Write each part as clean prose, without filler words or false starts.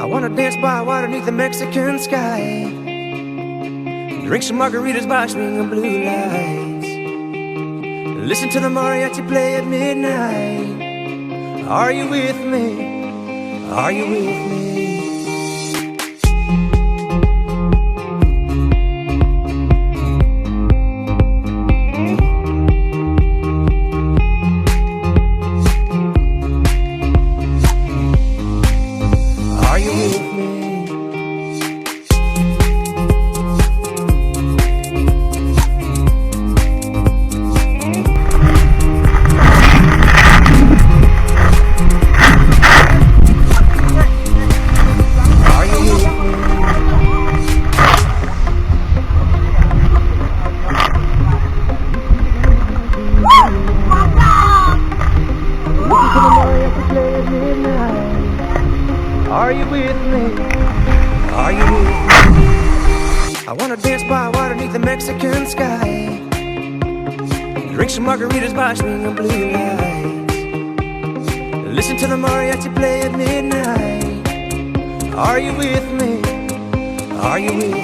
I wanna dance by water beneath the Mexican sky, drink some margaritas by swinging blue lights, listen to the mariachi play at midnight. Are you with me? Are you with me? Are you with me? Are you with me? I wanna dance by water beneath the Mexican sky, drink some margaritas by swinging blue lights, listen to the mariachi play at midnight. Are you with me? Are you with me?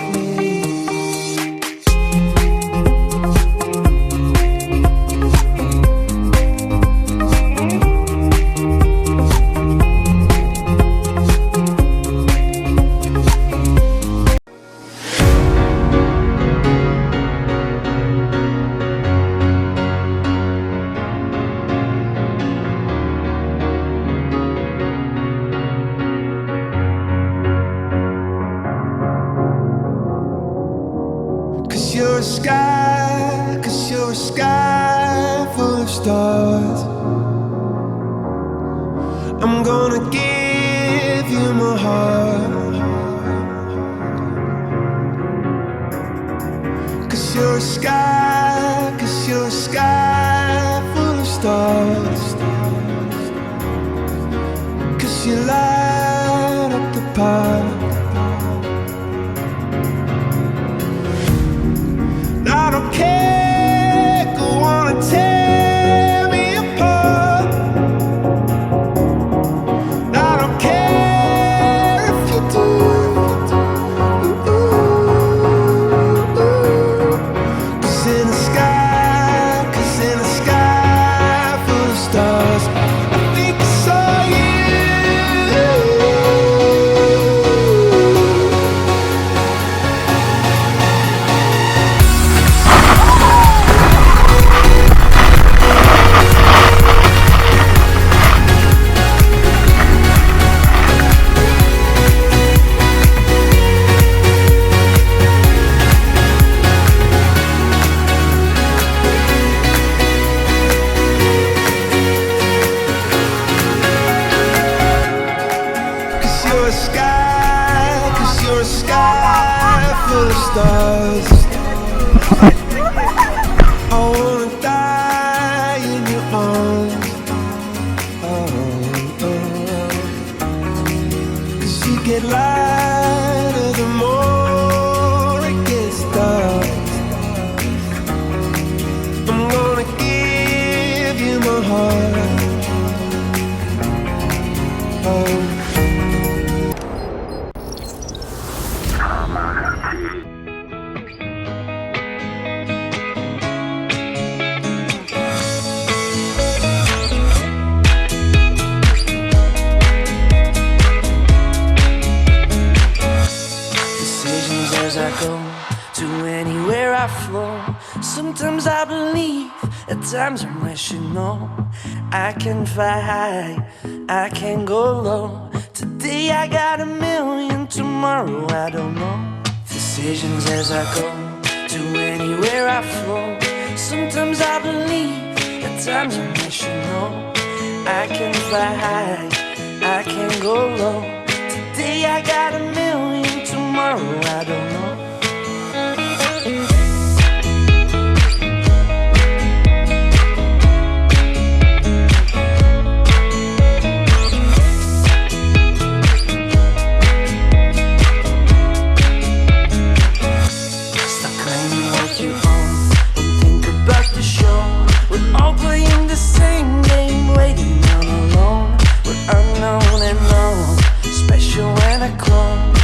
You're a sky full of stars. I'm gonna give you my heart. 'Cause you're a sky full of stars. 'Cause you light up the park. I don't care, go on and tear me apart. I don't care if you do. Cause in the sky full of stars, I think I saw you. You're a sky full of stars. I wanna die in your arms. Cause you get lighter the more it gets dark. I'm gonna give you my heart. As I go to anywhere I flow, sometimes I believe At times I wish you know I can fly high, I can go low. Today I got a million, tomorrow I don't know. Decisions as I go, to anywhere I flow. Sometimes I believe, at times I wish you know I can fly high, I can go low. Today I got a million, tomorrow I don't know. Stop claiming what you own, don't think about the show. We're all playing the same game, waiting on alone. We're unknown and known, special and a clone.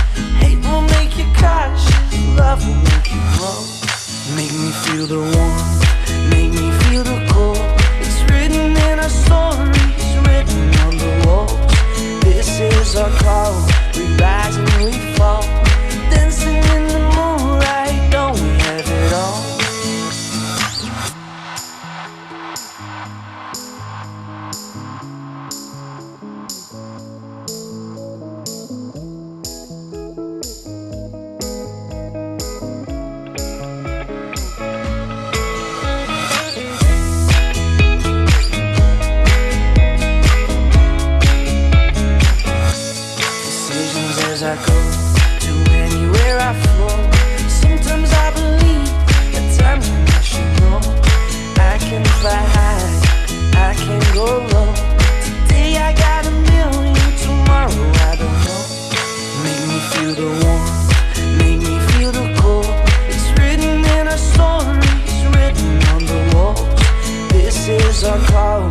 Hate will make you cautious, love will make you grow. Make me feel the warmth, make me feel the cold. It's written in our stories, written on the walls. This is our call, we rise and we fall. Dancing in the moonlight, don't we have it all? Decisions as I go, to anywhere I flow. Sometimes I believe, at times I wish you know I can fly high, I can go low. Today I got a million, tomorrow I don't know. Make me feel the warmth, make me feel the cold. It's written in our stories, written on the walls. This is our call,